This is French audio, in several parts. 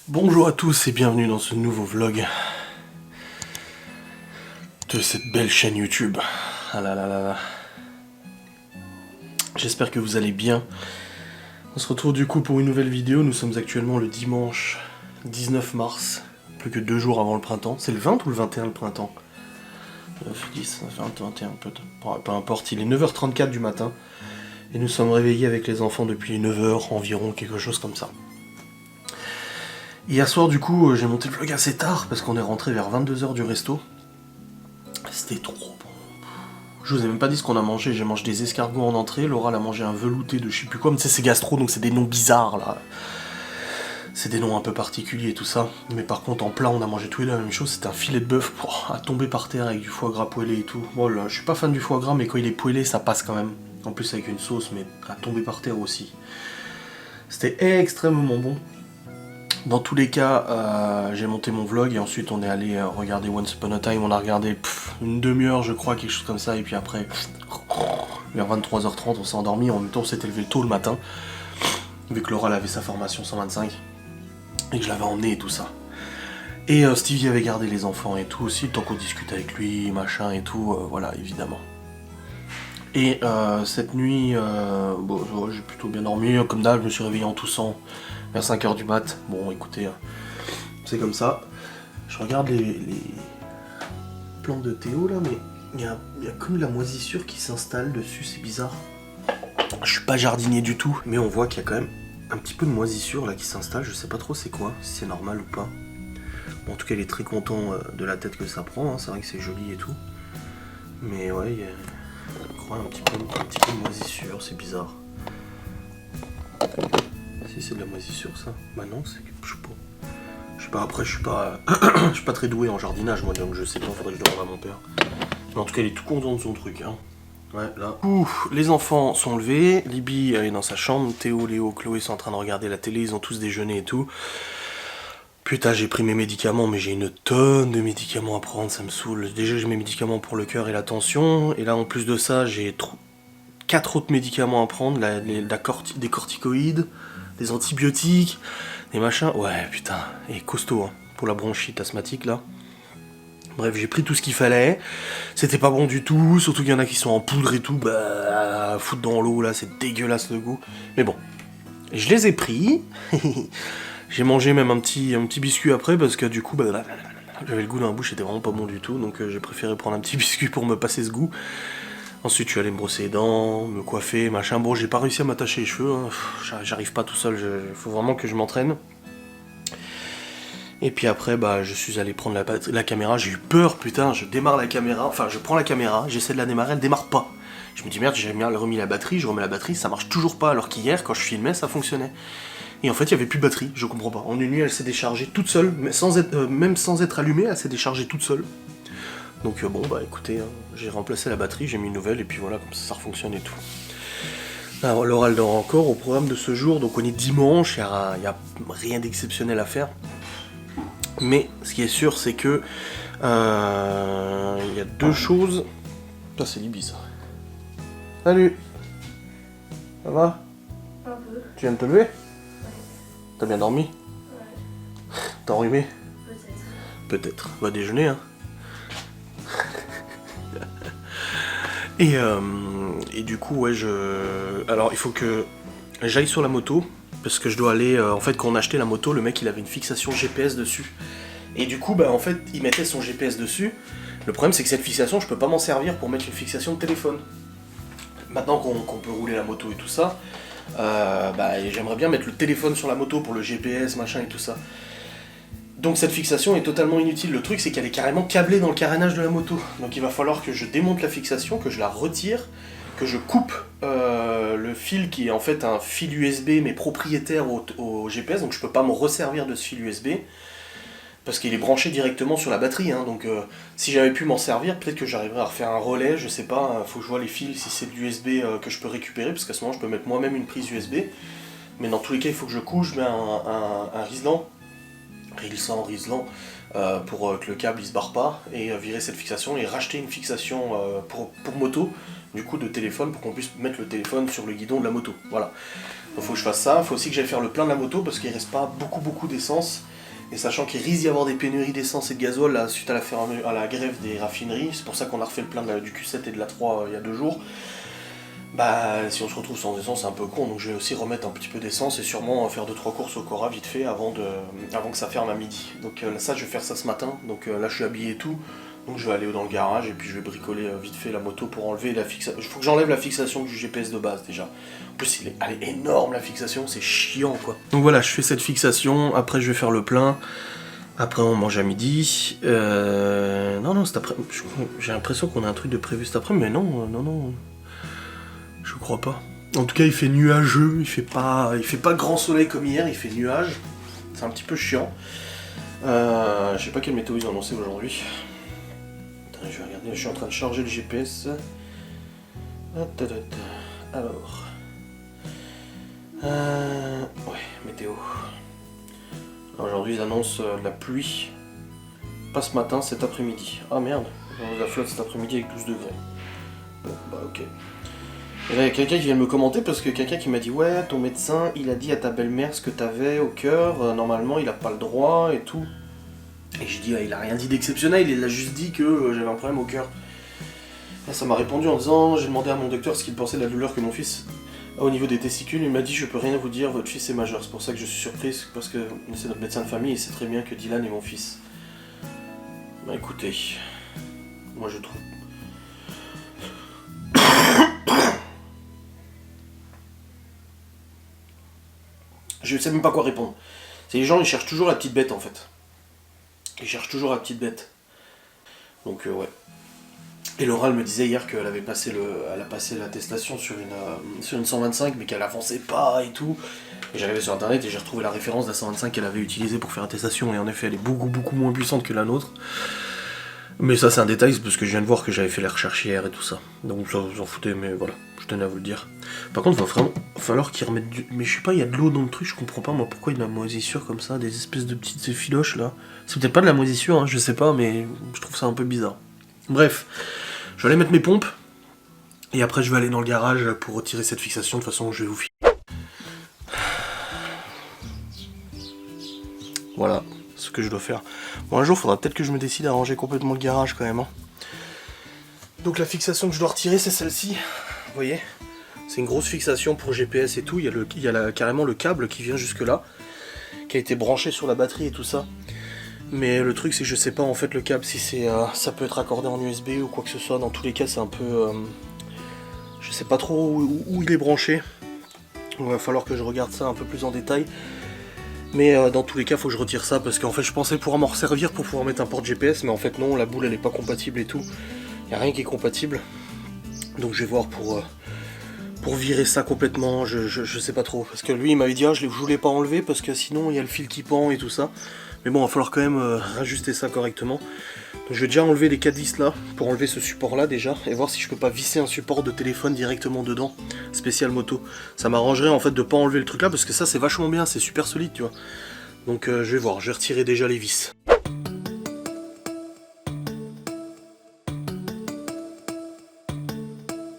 Bonjour à tous et bienvenue dans ce nouveau vlog de cette belle chaîne YouTube. Ah là là là là. J'espère que vous allez bien. On se retrouve du coup pour une nouvelle vidéo. Nous sommes actuellement le dimanche 19 mars, plus que 2 jours avant le printemps. C'est le 20 ou le 21 le printemps? 9, 10, 20, 21 peut-être. Peu importe, il est 9h34 du matin. Et nous sommes réveillés avec les enfants depuis 9h environ, quelque chose comme ça. Hier soir, du coup, j'ai monté le vlog assez tard parce qu'on est rentré vers 22h du resto. C'était trop bon. Je vous ai même pas dit ce qu'on a mangé. J'ai mangé des escargots en entrée. Laura elle a mangé un velouté de je sais plus quoi. Mais tu sais, c'est gastro, donc c'est des noms bizarres là. C'est des noms un peu particuliers et tout ça. Mais par contre, en plat, on a mangé tous les deux la même chose. C'était un filet de bœuf à tomber par terre avec du foie gras poêlé et tout. Bon, là, je suis pas fan du foie gras, mais quand il est poêlé, ça passe quand même. En plus, avec une sauce, mais à tomber par terre aussi. C'était extrêmement bon. Dans tous les cas, j'ai monté mon vlog et ensuite on est allé regarder Once Upon a Time. On a regardé une demi-heure, je crois, quelque chose comme ça. Et puis après, vers 23h30, on s'est endormi. En même temps, on s'était levé tôt le matin, vu que Laura elle avait sa formation 125 et que je l'avais emmené et tout ça. Et Stevie avait gardé les enfants et tout aussi, le temps qu'on discute avec lui, machin et tout, voilà, évidemment. Et cette nuit, bon, j'ai plutôt bien dormi, comme d'hab, je me suis réveillé en toussant vers 5h du mat. Bon, écoutez, c'est comme ça. Je regarde les plantes de Théo là, mais il y a comme de la moisissure qui s'installe dessus, c'est bizarre. Je suis pas jardinier du tout, mais on voit qu'il y a quand même un petit peu de moisissure là qui s'installe, je sais pas trop c'est quoi, si c'est normal ou pas. Bon, en tout cas, il est très content de la tête que ça prend, hein. C'est vrai que c'est joli et tout. Mais ouais, il y a... je crois un petit peu de moisissure, c'est bizarre. Si c'est de la moisissure ça? Bah non, c'est... Je sais pas, après je suis pas je suis pas très doué en jardinage moi, donc je sais pas, faudrait que je demande à mon père. Mais en tout cas, il est tout content de son truc, hein. Ouais, là. Ouf, les enfants sont levés, Libby est dans sa chambre, Théo, Léo, Chloé sont en train de regarder la télé, ils ont tous déjeuné et tout. Putain, j'ai pris mes médicaments, mais j'ai une tonne de médicaments à prendre, ça me saoule. Déjà, j'ai mes médicaments pour le cœur et la tension, et là, en plus de ça, j'ai 4 autres médicaments à prendre, des corticoïdes, des antibiotiques, des machins. Ouais, putain, et costaud, hein, pour la bronchite asthmatique, là. Bref, j'ai pris tout ce qu'il fallait. C'était pas bon du tout, surtout qu'il y en a qui sont en poudre et tout, bah, foutre dans l'eau, là, c'est dégueulasse le goût. Mais bon, je les ai pris. J'ai mangé même un petit biscuit après parce que du coup, bah, j'avais le goût dans la bouche, c'était vraiment pas bon du tout, donc j'ai préféré prendre un petit biscuit pour me passer ce goût. Ensuite, je suis allé me brosser les dents, me coiffer, machin. Bon, j'ai pas réussi à m'attacher les cheveux, hein. J'arrive pas tout seul, faut vraiment que je m'entraîne. Et puis après, bah, je suis allé prendre la caméra, j'ai eu peur, putain, je démarre la caméra, enfin, je prends la caméra, j'essaie de la démarrer, elle démarre pas. Je me dis merde, j'ai bien remis la batterie, je remets la batterie, ça marche toujours pas, alors qu'hier, quand je filmais, ça fonctionnait. Et en fait, il y avait plus de batterie, je comprends pas. En une nuit, elle s'est déchargée toute seule, mais même sans être allumée, elle s'est déchargée toute seule. Donc bon, bah écoutez, hein, j'ai remplacé la batterie, j'ai mis une nouvelle, et puis voilà, comme ça refonctionne et tout. Alors, Laura, elle dort encore au programme de ce jour, donc on est dimanche, il n'y a rien d'exceptionnel à faire. Mais ce qui est sûr, c'est que il y a deux choses. Putain, c'est Libby ça. Salut. Ça va? Un peu. Tu viens de te lever? Ouais. T'as bien dormi? Ouais. T'as enrhumé? Peut-être. Peut-être. Va déjeuner, hein. Et du coup, ouais, alors, il faut que j'aille sur la moto. Parce que je dois aller... en fait, quand on a acheté la moto, le mec, il avait une fixation GPS dessus. Et du coup, bah, en fait, il mettait son GPS dessus. Le problème, c'est que cette fixation, je peux pas m'en servir pour mettre une fixation de téléphone. Maintenant qu'on peut rouler la moto et tout ça, bah, j'aimerais bien mettre le téléphone sur la moto pour le GPS, machin et tout ça. Donc cette fixation est totalement inutile. Le truc, c'est qu'elle est carrément câblée dans le carénage de la moto. Donc il va falloir que je démonte la fixation, que je la retire, que je coupe le fil qui est en fait un fil USB mais propriétaire au GPS, donc je peux pas me resservir de ce fil USB parce qu'il est branché directement sur la batterie, hein. Donc si j'avais pu m'en servir, peut-être que j'arriverais à refaire un relais, je sais pas, faut que je vois les fils si c'est de l'USB que je peux récupérer, parce qu'à ce moment je peux mettre moi-même une prise USB, mais dans tous les cas il faut que je couche, je mets un Rislan Riesland, pour que le câble il se barre pas, et virer cette fixation, et racheter une fixation pour moto, du coup de téléphone, pour qu'on puisse mettre le téléphone sur le guidon de la moto. Voilà. Donc faut que je fasse ça, faut aussi que j'aille faire le plein de la moto, parce qu'il reste pas beaucoup d'essence. Et sachant qu'il risque d'y avoir des pénuries d'essence et de gasoil là, suite à la grève des raffineries, c'est pour ça qu'on a refait le plein du Q7 et de la 3 il y a 2 jours. Bah si on se retrouve sans essence c'est un peu con, donc je vais aussi remettre un petit peu d'essence et sûrement faire 2-3 courses au Cora vite fait avant que ça ferme à midi. Donc ça je vais faire ça ce matin, donc là je suis habillé et tout, donc je vais aller dans le garage et puis je vais bricoler vite fait la moto pour enlever la fixation. Il faut que j'enlève la fixation du GPS de base déjà. En plus elle est énorme la fixation, c'est chiant quoi. Donc voilà, je fais cette fixation, après je vais faire le plein, après on mange à midi. Non cet après j'ai l'impression qu'on a un truc de prévu cet après, mais non. Je crois pas. En tout cas, il fait nuageux, il fait pas grand soleil comme hier, il fait nuage. C'est un petit peu chiant. Je sais pas quelle météo ils ont annoncé aujourd'hui. Attends, je vais regarder, je suis en train de charger le GPS. Alors. Ouais, météo. Alors, aujourd'hui, ils annoncent de la pluie. Pas ce matin, cet après-midi. Ah merde, la flotte cet après-midi avec 12 degrés. Bon, bah ok. Et là, il y a quelqu'un qui vient de me commenter parce que quelqu'un qui m'a dit ouais, ton médecin il a dit à ta belle-mère ce que t'avais au cœur, normalement il a pas le droit et tout. Et j'ai dit il a rien dit d'exceptionnel, il a juste dit que j'avais un problème au cœur. Là, ça m'a répondu en disant j'ai demandé à mon docteur ce qu'il pensait de la douleur que mon fils a au niveau des testicules, il m'a dit je peux rien vous dire, votre fils est majeur, c'est pour ça que je suis surprise parce que c'est notre médecin de famille et c'est très bien que Dylan est mon fils. Bah écoutez, moi je trouve. Je sais même pas quoi répondre. C'est les gens, ils cherchent toujours la petite bête en fait. Ils cherchent toujours la petite bête. Donc ouais. Et Laura elle me disait hier qu'elle avait passé elle a passé l'attestation sur une 125 mais qu'elle avançait pas et tout. Et j'arrivais sur internet et j'ai retrouvé la référence de la 125 qu'elle avait utilisée pour faire l'attestation et en effet elle est beaucoup moins puissante que la nôtre. Mais ça c'est un détail, c'est parce que je viens de voir que j'avais fait les recherches hier et tout ça. Donc ça vous en foutez, mais voilà, je tenais à vous le dire. Par contre, il va falloir qu'ils remettent du... Mais je sais pas, il y a de l'eau dans le truc, je comprends pas moi pourquoi il y a de la moisissure comme ça, des espèces de petites filoches là. C'est peut-être pas de la moisissure, hein, je sais pas, mais je trouve ça un peu bizarre. Bref, je vais aller mettre mes pompes, et après je vais aller dans le garage pour retirer cette fixation, de toute façon je vais vous filmer. Voilà ce que je dois faire. Bon, un jour, il faudra peut-être que je me décide à ranger complètement le garage quand même. Hein. Donc la fixation que je dois retirer, c'est celle-ci. Vous voyez, c'est une grosse fixation pour GPS et tout. Il y a carrément le câble qui vient jusque là, qui a été branché sur la batterie et tout ça. Mais le truc, c'est que je sais pas en fait le câble si ça peut être accordé en USB ou quoi que ce soit. Dans tous les cas, c'est un peu... je sais pas trop où il est branché. Il va falloir que je regarde ça un peu plus en détail. Mais dans tous les cas, faut que je retire ça parce qu'en fait, je pensais pouvoir m'en servir pour pouvoir mettre un porte GPS, mais en fait non, la boule elle est pas compatible et tout. Il n'y a rien qui est compatible. Donc je vais voir pour virer ça complètement, je sais pas trop. Parce que lui il m'avait dit je voulais pas enlever parce que sinon il y a le fil qui pend et tout ça. Mais bon, il va falloir quand même ajuster ça correctement. Donc je vais déjà enlever les 4 vis là, pour enlever ce support là déjà, et voir si je peux pas visser un support de téléphone directement dedans, spécial moto. Ça m'arrangerait en fait de pas enlever le truc là, parce que ça c'est vachement bien, c'est super solide tu vois. Donc je vais voir, je vais retirer déjà les vis.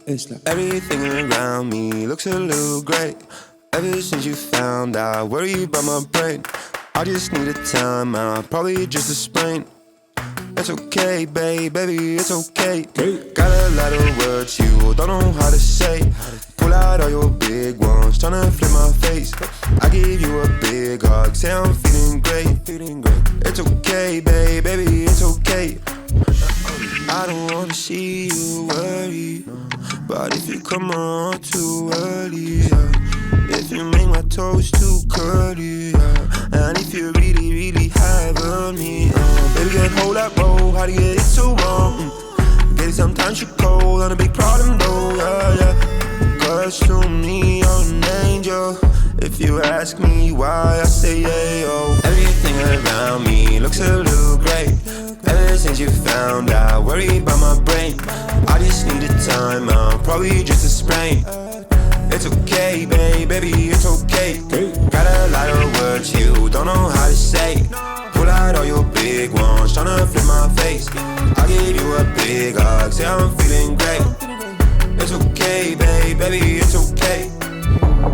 It's like everything around me looks a little great. Ever since you found out, worry about my brain. I just need a time out, probably just a sprain. It's okay, baby, it's okay. Got a lot of words you don't know how to say. Pull out all your big ones, tryna flip my face. I give you a big hug, say I'm feeling great. It's okay, baby, it's okay. I don't wanna see you worry, but if you come around too early, if you make my toes too curly, and if you really have me, baby can't hold that roll, how to get it so wrong. Baby sometimes you're cold, and a big problem though, yeah. Cause to me you're an angel. If you ask me why, I say yeah, yo. Everything around me looks a little great. Ever since you found out, worry about my brain. I just need a time out, probably just a sprain. It's okay, baby, it's okay. Got a lot of words you don't know how to say. a big hug, say I'm feeling great. It's okay, babe, baby, it's okay.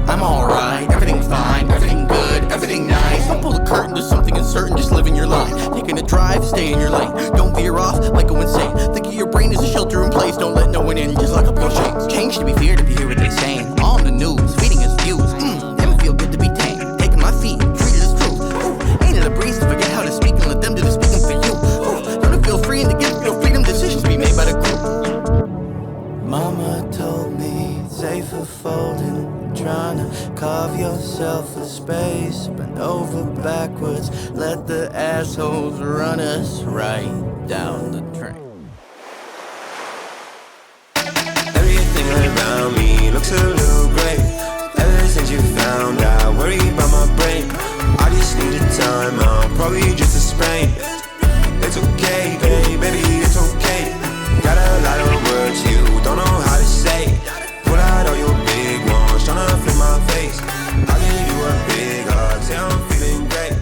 I'm alright, everything fine, everything good, everything nice. Don't pull the curtain to something uncertain, just living your life. Taking a drive, stay in your lane. Don't veer off, might go insane. Think of your brain as a shelter in place. Don't let no one in, just lock up your chains. Change to be feared if you hear what they're saying. All in the news, feeding us views. Never feel good to be tamed. Taking my feet, treated as truth. Ooh, ain't it a breeze to forget how to speak and let them do the speaking for you? Ooh, don't it feel free and to give your freedom, decisions be made by the group. Mama told me it's safer folding. Trying to carve yourself a space, bend over backwards, let the assholes run us right down the drain. Everything around me looks a little gray. Ever since you found out, worry about my brain. I just need a time out, probably just a sprain. It's okay, babe, baby, it's okay. Got a lot of words you don't know how to say. Pull out all your big ones, tryna flip my face. I'll give you a big hug, say I'm feeling great.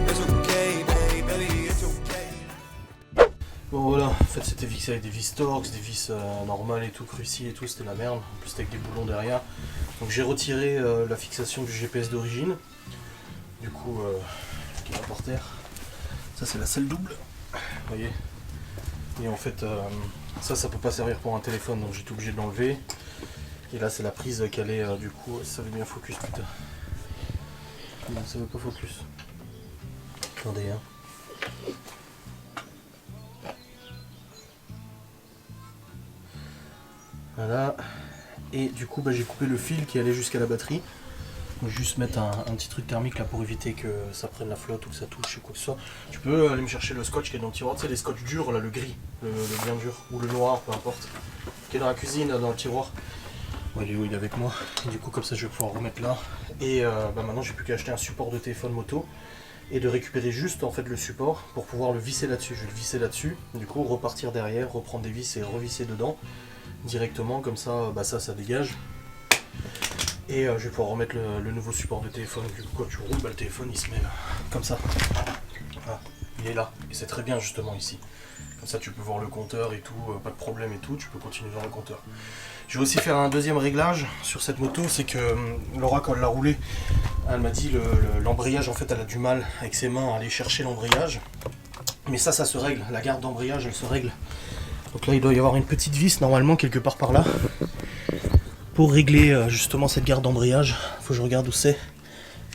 It's okay, babe, baby, it's okay. Bon voilà, en fait c'était fixé avec des vis Torx, des vis normales et tout, cruci et tout, c'était la merde. En plus c'était avec des boulons derrière. Donc j'ai retiré la fixation du GPS d'origine. Du coup, qui est là par terre. Ça c'est la selle double, vous voyez. Et en fait, ça peut pas servir pour un téléphone, donc j'étais obligé de l'enlever. Et là c'est la prise qu'elle est, du coup, ça veut bien focus, putain. Non, ça veut pas focus. Attendez, hein. Voilà. Et du coup, j'ai coupé le fil qui allait jusqu'à la batterie. Donc, juste mettre un petit truc thermique là pour éviter que ça prenne la flotte ou que ça touche ou quoi que ce soit. Tu peux aller me chercher le scotch qui est dans le tiroir, tu sais les scotch durs là, le gris, le bien dur, ou le noir, peu importe, qui est dans la cuisine, dans le tiroir. Bon, il est où? Il est avec moi. Et du coup comme ça je vais pouvoir remettre là. Et maintenant j'ai plus qu'à acheter un support de téléphone moto et de récupérer juste en fait le support pour pouvoir le visser là-dessus. Je vais le visser là-dessus, du coup repartir derrière, reprendre des vis et revisser dedans directement, comme ça ça dégage. Et je vais pouvoir remettre le nouveau support de téléphone. Du coup, quand tu roules, le téléphone il se met là, comme ça. Voilà, il est là. Et c'est très bien justement ici. Comme ça, tu peux voir le compteur et tout, pas de problème et tout. Tu peux continuer vers le compteur. Je vais aussi faire un deuxième réglage sur cette moto. C'est que Laura, quand elle l'a roulée, elle m'a dit l'embrayage, en fait, elle a du mal avec ses mains à aller chercher l'embrayage. Mais ça se règle. La garde d'embrayage, elle se règle. Donc là, il doit y avoir une petite vis normalement quelque part par là. Pour régler justement cette garde d'embrayage, faut que je regarde où c'est.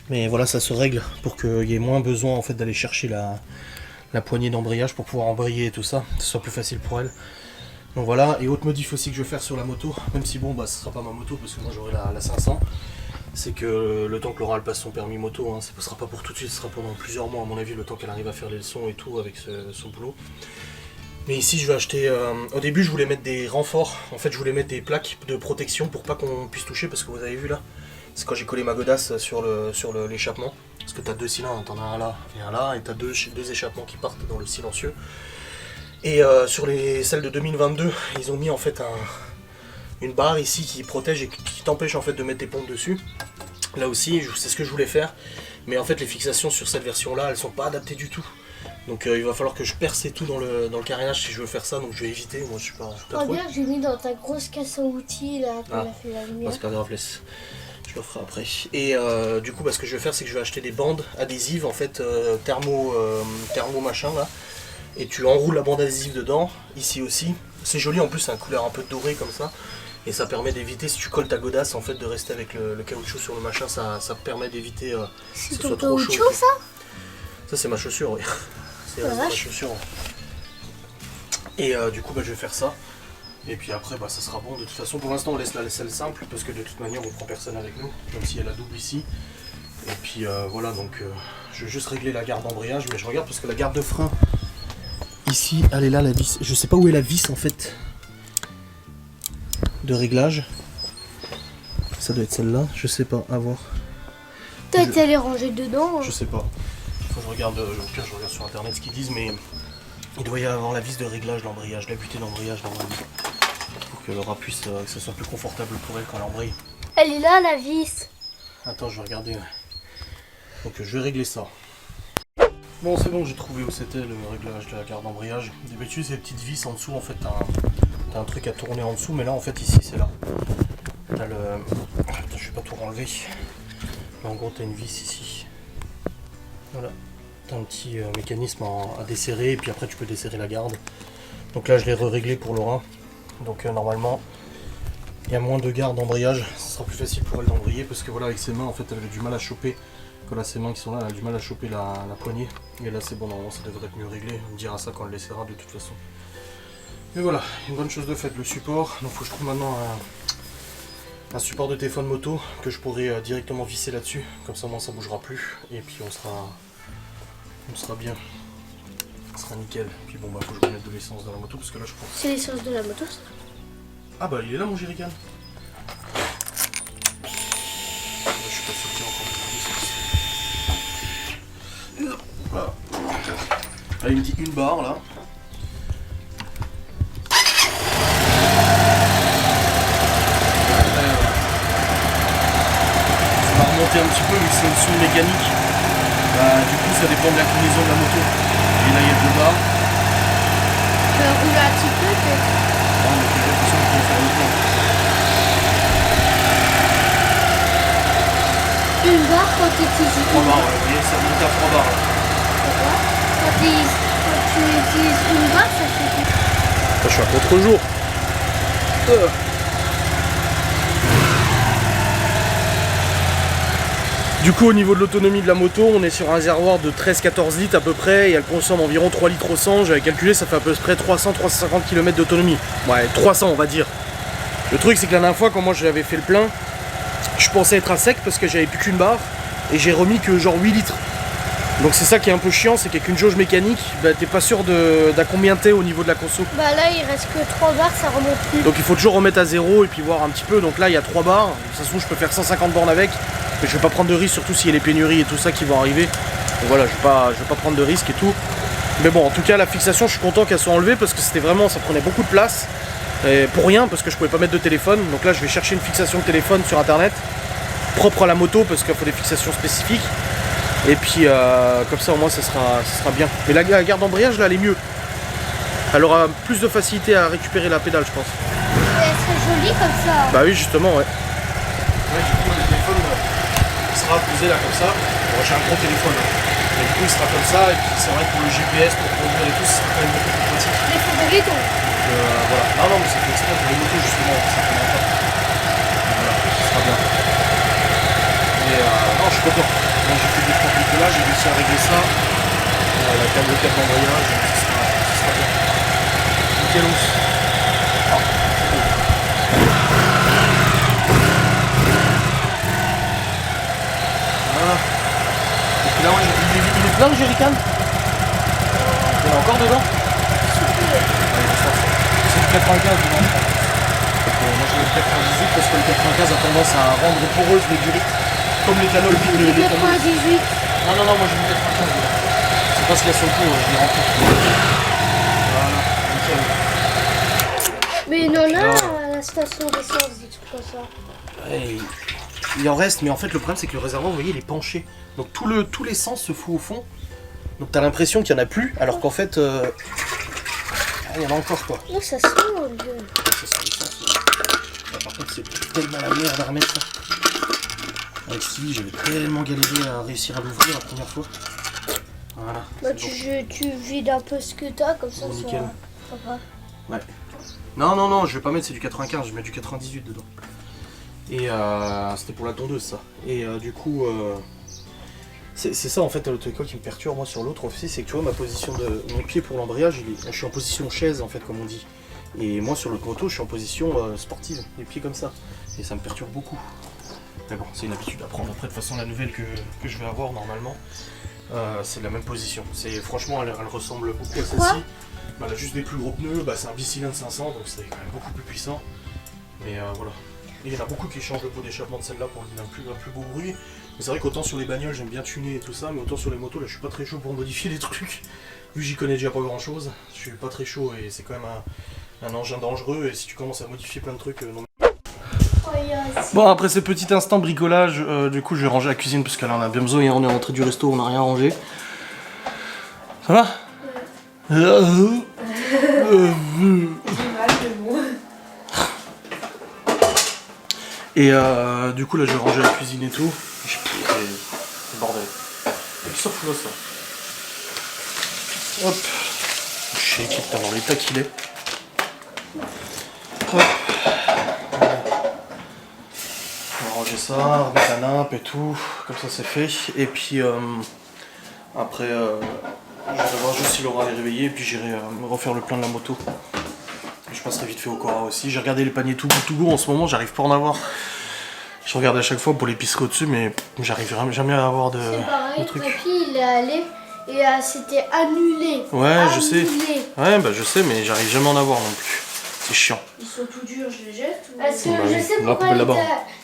Mais voilà, ça se règle pour qu'il y ait moins besoin en fait d'aller chercher la poignée d'embrayage pour pouvoir embrayer et tout ça, que ce soit plus facile pour elle. Donc voilà, et autre modif aussi que je vais faire sur la moto, même si bon ce sera pas ma moto parce que moi j'aurai la 500, c'est que le temps que Laura elle passe son permis moto, ça ne sera pas pour tout de suite, ce sera pendant plusieurs mois à mon avis, le temps qu'elle arrive à faire les leçons et tout avec son boulot. Mais ici je vais acheter, au début je voulais mettre des renforts, en fait je voulais mettre des plaques de protection pour pas qu'on puisse toucher, parce que vous avez vu là, c'est quand j'ai collé ma godasse sur l'échappement, parce que tu as deux cylindres, t'en as un là et un là, et tu as deux échappements qui partent dans le silencieux. Et sur celles de 2022, ils ont mis en fait une barre ici qui protège et qui t'empêche en fait de mettre tes pompes dessus. Là aussi, c'est ce que je voulais faire, mais en fait les fixations sur cette version là, elles sont pas adaptées du tout. Donc il va falloir que je perce et tout dans le carénage si je veux faire ça, donc je vais éviter, moi je suis pas trop. Regarde, j'ai mis dans ta grosse caisse à outils là, qu'on a fait la lumière. C'est pas grave, laisse. Je le ferai après. Et du coup, ce que je vais faire, c'est que je vais acheter des bandes adhésives en fait, thermo machin là. Et tu enroules la bande adhésive dedans, ici aussi. C'est joli en plus, c'est un couleur un peu doré comme ça. Et ça permet d'éviter, si tu colles ta godasse, en fait, de rester avec le caoutchouc sur le machin, ça permet d'éviter c'est que ce ton soit trop chaud. caoutchouc ça? Ça c'est ma chaussure, oui. C'est ma chaussure. Et du coup, je vais faire ça. Et puis après, ça sera bon. De toute façon, pour l'instant, on laisse la selle simple, parce que de toute manière, on prend personne avec nous, même si elle a double ici. Et puis voilà, donc je vais juste régler la garde d'embrayage, mais je regarde parce que la garde de frein, ici, elle est là, la vis. Je sais pas où est la vis en fait de réglage. Ça doit être celle-là, je sais pas, à voir. Peut-être elle est rangée dedans. Je sais pas. Faut que je regarde, au pire je regarde sur internet ce qu'ils disent, mais il doit y avoir la vis de réglage d'embrayage, la butée d'embrayage normalement. Pour que Laura puisse, que ce soit plus confortable pour elle quand elle embraye. Elle est là la vis. Attends, je vais regarder. Donc je vais régler ça. Bon, c'est bon, j'ai trouvé où c'était le réglage de la garde d'embrayage. D'habitude, c'est des petites vis en dessous, en fait, t'as un truc à tourner en dessous, mais là, en fait, ici, c'est là. T'as le... Putain, je vais pas tout renlever. Mais en gros, t'as une vis ici. Voilà. T'as un petit mécanisme à desserrer, et puis après, tu peux desserrer la garde. Donc là, je l'ai réglé pour Laura. Donc normalement, il y a moins de garde d'embrayage. Ce sera plus facile pour elle d'embrayer, parce que voilà, avec ses mains, en fait, elle avait du mal à choper. Quand là, ses mains qui sont là, elle a du mal à choper la poignée. Et là, c'est bon, normalement, ça devrait être mieux réglé. On me dira ça quand elle laissera, de toute façon. Mais voilà, une bonne chose de faite, le support. Donc, faut que je trouve maintenant un support de téléphone moto que je pourrai directement visser là-dessus. Comme ça, moi, ça bougera plus. Et puis, on sera bien. Ça sera nickel. Puis bon, bah, faut que je remette de l'essence dans la moto, parce que là, je pense... C'est l'essence de la moto, ça? Ah bah, il est là, mon jerrycan. Je suis pas sûr qu'il y a encore de l'essence. Voilà. Là, il me dit une barre, là. Ça va remonter un petit peu, vu que c'est une sonde mécanique. Bah, du coup, ça dépend de l'inclinaison de la moto. Et là, il y a 2 barres. Tu peux rouler un petit peu, peut-être? Non, mais j'ai l'impression qu'il faut faire le plein. Une barre quand tu utilises 3 barres, ouais, vous voyez, ça monte à 3 barres. Là. Pourquoi? Quand tu utilises une barre, ça fait quoi? Je suis à contre-jour. Du coup, au niveau de l'autonomie de la moto, on est sur un réservoir de 13-14 litres à peu près, et elle consomme environ 3 litres au 100. J'avais calculé, ça fait à peu près 300-350 km d'autonomie. Ouais, 300 on va dire. Le truc, c'est que la dernière fois, quand moi j'avais fait le plein, je pensais être à sec parce que j'avais plus qu'une barre, et j'ai remis que genre 8 litres. Donc c'est ça qui est un peu chiant, c'est qu'avec une jauge mécanique, bah, t'es pas sûr d'à combien t'es au niveau de la conso. Bah là, il reste que 3 barres, ça remonte plus. Donc il faut toujours remettre à zéro et puis voir un petit peu. Donc là, il y a 3 barres. Ça se trouve, je peux faire 150 bornes avec. Mais je vais pas prendre de risque, surtout s'il y a les pénuries et tout ça qui vont arriver. Donc voilà, je vais pas prendre de risque et tout. Mais bon, en tout cas, la fixation, je suis content qu'elle soit enlevée parce que c'était vraiment, ça prenait beaucoup de place. Et pour rien, parce que je pouvais pas mettre de téléphone. Donc là, je vais chercher une fixation de téléphone sur internet, propre à la moto parce qu'il faut des fixations spécifiques. Et puis comme ça, au moins, ça sera bien. Mais la garde d'embrayage, là, elle est mieux. Elle aura plus de facilité à récupérer la pédale, je pense. Et elle serait jolie comme ça. Bah oui, justement, ouais. Ouais, du coup, le téléphone il sera posé là comme ça. Bon, j'ai un gros téléphone. Hein. Et du coup, il sera comme ça. Et puis, c'est vrai que pour le GPS, pour conduire et tout, ça sera quand même beaucoup plus pratique. Les favoris, donc. Voilà. Non, mais c'est fait exprès pour les motos, justement. Ça fait longtemps. Voilà, ça sera bien. Et non, je suis content. Moi, j'ai fait des trois bricolages, j'ai réussi à régler ça. La câble de d'embrayage, ça sera bien. Nickel os. Voilà. Et puis là, ouais, il est plein le jerrycan. Il y en a encore dedans. C'est du 95 dedans. Moi j'ai le 98 parce que le 95 a tendance à rendre poreuse les durites. Comme l'éthanol. Le 98. Non, moi j'ai mis 95 dedans. C'est pas ce qu'il y a sur le coup, je l'ai rempli. Voilà, nickel. Mais il y en a à la station d'essence, des trucs comme ça. Ouais, il en reste, mais en fait le problème c'est que le réservoir, vous voyez, il est penché. Donc tout l'essence se fout au fond. Donc t'as l'impression qu'il n'y en a plus, alors qu'en fait, il y en a encore quoi. Oh, ça sent bien. Ça sent l'essence. Là, par contre, c'est tellement la merde à remettre ça. Avec Stevie, j'avais tellement galéré à réussir à l'ouvrir la première fois. Voilà. Bah, bon. tu vides un peu ce que t'as, comme ça, Bon, ça nickel. va. Ouais. Non, je vais pas mettre c'est du 95, je vais mettre du 98 dedans. Et c'était pour la tondeuse ça. Et du coup, c'est ça en fait le truc qui me perturbe moi sur l'autre aussi, c'est que tu vois ma position de mon pied pour l'embrayage, je suis en position chaise en fait comme on dit. Et moi sur l'autre moto, je suis en position sportive, les pieds comme ça. Et ça me perturbe beaucoup. Mais bon, c'est une habitude à prendre. Après de toute façon la nouvelle que je vais avoir normalement, c'est la même position. Franchement elle ressemble beaucoup à celle-ci. Elle a juste des plus gros pneus, c'est un bicylindre 500 donc c'est quand même beaucoup plus puissant. Mais voilà. Et il y en a beaucoup qui changent le pot d'échappement de celle-là pour un plus beau bruit. Mais c'est vrai qu'autant sur les bagnoles j'aime bien tuner et tout ça, mais autant sur les motos là je suis pas très chaud pour modifier les trucs. Vu que j'y connais déjà pas grand chose, je suis pas très chaud et c'est quand même un engin dangereux et si tu commences à modifier plein de trucs, non. Bon, après ces petits instants bricolage, du coup je vais ranger la cuisine parce que là on a bien besoin, on est rentré du resto, on n'a rien rangé. Ça va? Et du coup là je vais ranger la cuisine et tout. C'est le bordel. Sauf là ça. Hop. Je sais qu'il est dans l'état qu'il est. Hop. On va ranger ça, remettre la nappe et tout. Comme ça c'est fait. Et puis après je vais voir juste si Laura est réveillée et puis j'irai refaire le plein de la moto. Je passerai vite fait au Cora aussi. J'ai regardé les paniers tout goût en ce moment, j'arrive pas à en avoir. Je regarde à chaque fois pour l'épicerie au-dessus, mais j'arrive jamais à avoir de trucs. Papy, il est allé et c'était annulé. Ouais, annulé. je sais. Ouais, bah je sais, mais j'arrive jamais à en avoir non plus. C'est chiant. Ils sont tout durs, je les jette ou... Parce que Bah oui, je sais la pourquoi poubelle là-bas.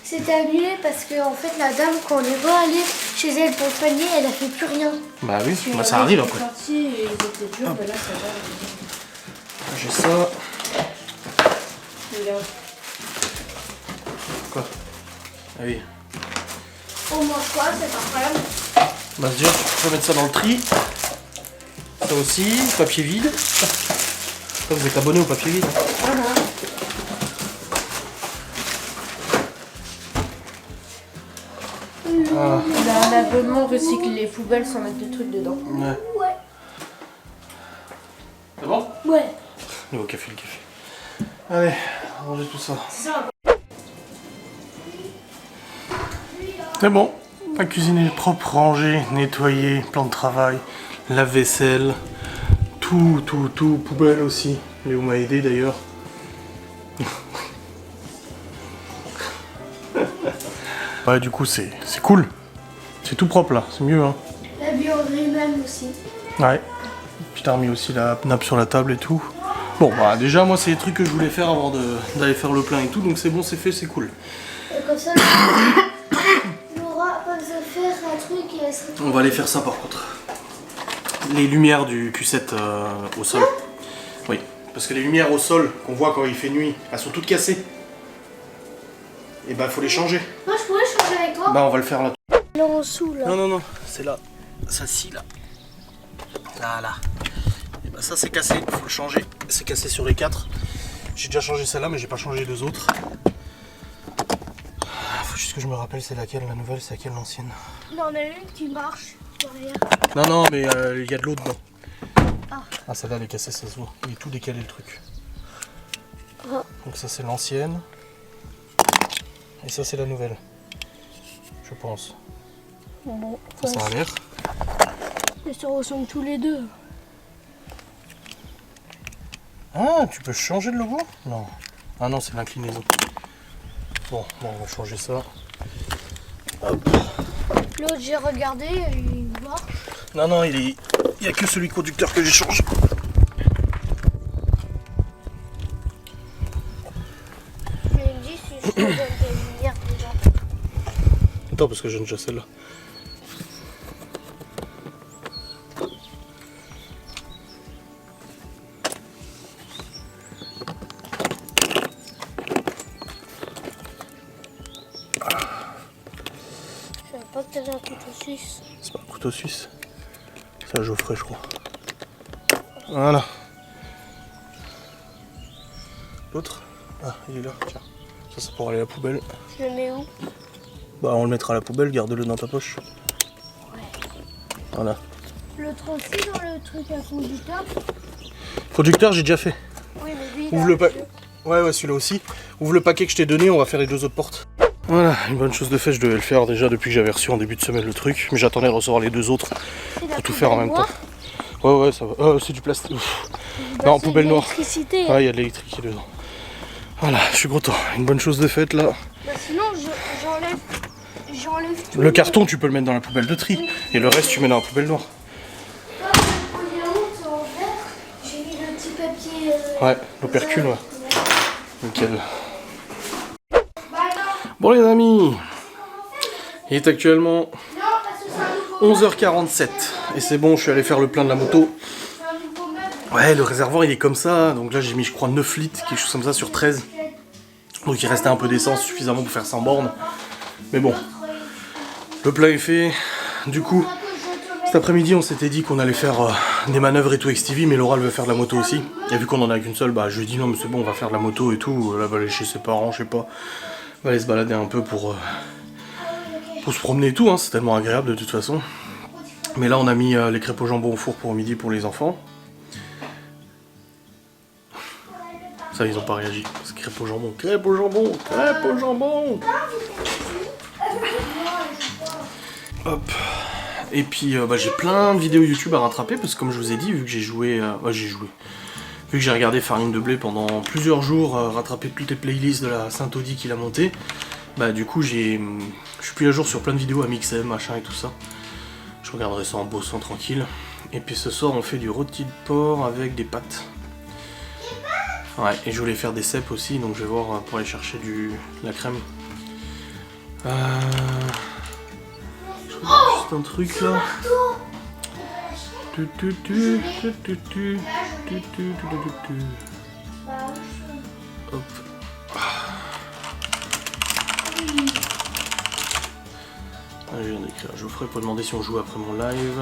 c'était annulé, parce que en fait la dame, quand on est allé chez elle pour le panier, elle a fait plus rien. Bah oui, bah ça arrive après. Sortis et ils étaient durs, mais là ça va. J'ai ça. Regarde. Quoi? Ah oui. On mange quoi, c'est incroyable. Bah déjà, tu peux mettre ça dans le tri. Ça aussi, papier vide. Toi, vous êtes abonné au papier vide. Ah. Il a un abonnement, recycle les poubelles sans mettre de trucs dedans. Ouais. Ouais. C'est bon? Ouais. Le café, le café. Allez, ranger tout ça. C'est bon. La cuisine est propre, rangée, nettoyée, plan de travail, lave-vaisselle, tout, poubelle aussi. Léo m'a aidé d'ailleurs. Ouais, du coup, c'est cool. C'est tout propre là, c'est mieux, hein. La buanderie même aussi. Ouais. Puis t'as remis aussi la nappe sur la table et tout. Bon, bah déjà, moi, c'est les trucs que je voulais faire avant d'aller faire le plein et tout, donc c'est bon, c'est fait, c'est cool. Et comme ça, Laura va faire un truc et elle sera... On va aller faire ça par contre. Les lumières du Q7 au sol. Oui, parce que les lumières au sol qu'on voit quand il fait nuit, elles sont toutes cassées. Et bah, faut les changer. Moi, je pourrais changer avec toi. Bah, on va le faire là. Là en dessous, là. Non, c'est là. Ça, si, là. Là. Et bah, ça, c'est cassé, faut le changer. C'est cassé sur les 4. J'ai déjà changé celle-là, mais j'ai pas changé les 2 autres. Faut juste que je me rappelle c'est laquelle la nouvelle, c'est laquelle l'ancienne. Là, on a une qui marche derrière. Non, mais il y a de l'eau dedans. Ah. Celle-là, elle est cassée, ça se voit. Il est tout décalé le truc. Ah. Donc ça, c'est l'ancienne. Et ça, c'est la nouvelle. Je pense. Bon, Ça a l'air. ils se ressemblent tous les deux. Ah, tu peux changer le logo? Non. Ah non, c'est l'inclinaison. Bon, on va changer ça. Hop. L'autre, j'ai regardé, il marche. Non, il y a que celui conducteur que j'ai changé. Je me dis si je te donne des lumières déjà. Attends, parce que j'ai déjà celle-là. Je savais pas que t'avais un couteau suisse. C'est pas un couteau suisse. C'est un Geoffrey, je crois. Voilà. L'autre? Ah, il est là, tiens. Ça, c'est pour aller à la poubelle. Je le mets où? Bah, on le mettra à la poubelle, garde-le dans ta poche. Ouais. Voilà. L'autre aussi dans le truc à conducteur? Conducteur, j'ai déjà fait. Oui, mais lui, Ouvre le paquet. Ouais, celui-là aussi. Ouvre le paquet que je t'ai donné, on va faire les 2 autres portes. Voilà, une bonne chose de fait, je devais le faire déjà depuis que j'avais reçu en début de semaine le truc, mais j'attendais de recevoir les 2 autres pour tout faire en même temps. Ouais, ça va. C'est du plastique. Non, poubelle noire. L'électricité. Ouais, il y a de l'électricité dedans. Voilà, je suis content. Une bonne chose de faite là. Bah sinon, j'enlève tout. Le carton, tu peux le mettre dans la poubelle de tri. Et le reste, tu mets dans la poubelle noire. Comme le yaourt en vert, j'ai mis le petit papier. Ouais, l'opercule, ouais. Nickel. Bah non, Bon les amis, il est actuellement non, parce que c'est un nouveau 11h47. Et c'est bon, je suis allé faire le plein de la moto. c'est un nouveau meuble. Ouais, le réservoir il est comme ça. Donc là j'ai mis je crois 9 litres, quelque chose comme ça sur 13. Donc il restait un peu d'essence suffisamment pour faire 100 bornes. Mais bon, le plein est fait. Du coup, Cet après-midi, on s'était dit qu'on allait faire des manœuvres et tout avec Stevie, mais Laura elle veut faire de la moto aussi. Et vu qu'on en a qu'une seule, bah je lui ai dit non mais c'est bon, on va faire de la moto et tout. Là, elle va aller chez ses parents, je sais pas. Elle va aller se balader un peu pour se promener et tout, hein. C'est tellement agréable de toute façon. Mais là, on a mis les crêpes au jambon au four pour midi pour les enfants. Ça, ils ont pas réagi. C'est crêpes au jambon, crêpes au jambon, crêpes au jambon. Hop. Et puis bah, j'ai plein de vidéos YouTube à rattraper parce que comme je vous ai dit, vu que vu que j'ai regardé Farine de blé pendant plusieurs jours, rattrapé toutes les playlists de la Saint-Audi qu'il a monté, bah du coup je suis plus à jour sur plein de vidéos à mixer, machin et tout ça. Je regarderai ça en bossant tranquille. Et puis ce soir on fait du rôti de porc avec des pâtes. Ouais, et je voulais faire des cèpes aussi, donc je vais voir pour aller chercher la crème. Juste un truc là. Hop. Je viens d'écrire à Geoffrey pour demander si on joue après mon live.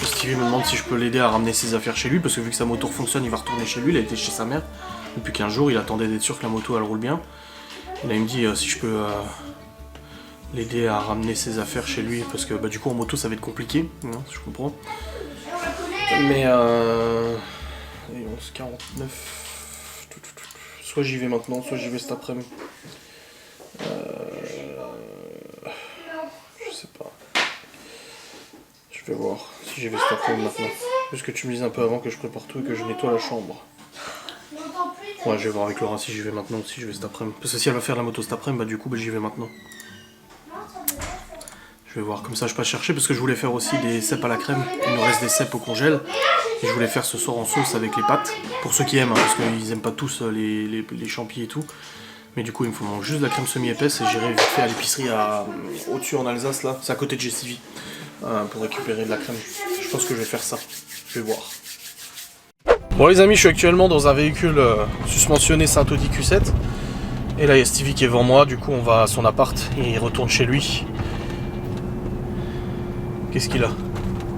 Stevie me demande si je peux l'aider à ramener ses affaires chez lui, parce que vu que sa moto fonctionne, il va retourner chez lui. Il a été chez sa mère depuis 15 jours, il attendait d'être sûr que la moto elle roule bien. Et là il me dit si je peux l'aider à ramener ses affaires chez lui, parce que bah, du coup en moto ça va être compliqué, hein, je comprends. Mais 11h49, soit j'y vais maintenant, soit j'y vais cet après-midi. Je sais pas. Je vais voir si j'y vais cet après-midi maintenant. Puisque tu me dises un peu avant que je prépare tout et que je nettoie la chambre. Ouais, je vais voir avec Laura si j'y vais maintenant ou si je vais cet après-midi. Parce que si elle va faire la moto cet après-midi, bah du coup bah, j'y vais maintenant. Je vais voir, comme ça je passe chercher parce que je voulais faire aussi des cèpes à la crème. Il nous reste des cèpes au congèle. Et je voulais faire ce soir en sauce avec les pâtes. Pour ceux qui aiment, hein, parce qu'ils aiment pas tous les champis et tout. Mais du coup il me faut juste de la crème semi-épaisse et j'irai vite fait à l'épicerie au-dessus en Alsace là. C'est à côté de Jessie pour récupérer de la crème. Je pense que je vais faire ça. Je vais voir. Bon les amis, je suis actuellement dans un véhicule suspensionné Saint-Audi Q7. Et là il y a Stevie qui est devant moi, du coup on va à son appart et il retourne chez lui. Qu'est-ce qu'il a?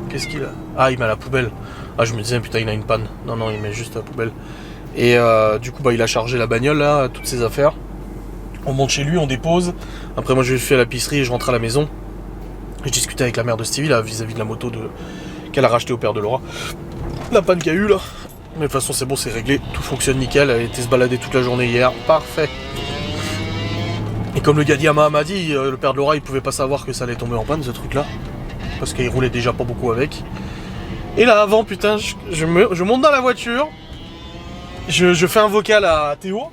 Qu'est-ce qu'il a? Ah, il met à la poubelle. Ah, je me disais, putain, il a une panne. Non, non, il met juste à la poubelle. Et du coup, bah, il a chargé la bagnole, là, toutes ses affaires. On monte chez lui, on dépose. Après, moi, je vais faire l'épicerie et je rentre à la maison. Je discutais avec la mère de Stevie, là, vis-à-vis de la moto qu'elle a rachetée au père de Laura. La panne qu'il y a eu, là. Mais de toute façon, c'est bon, c'est réglé. Tout fonctionne nickel. Elle était se balader toute la journée hier. Parfait. Et comme le gars d'Yamaha m'a dit, le père de Laura, il pouvait pas savoir que ça allait tomber en panne, ce truc-là. Parce qu'il roulait déjà pas beaucoup avec. Et là avant, putain, je monte dans la voiture. Je fais un vocal à Théo.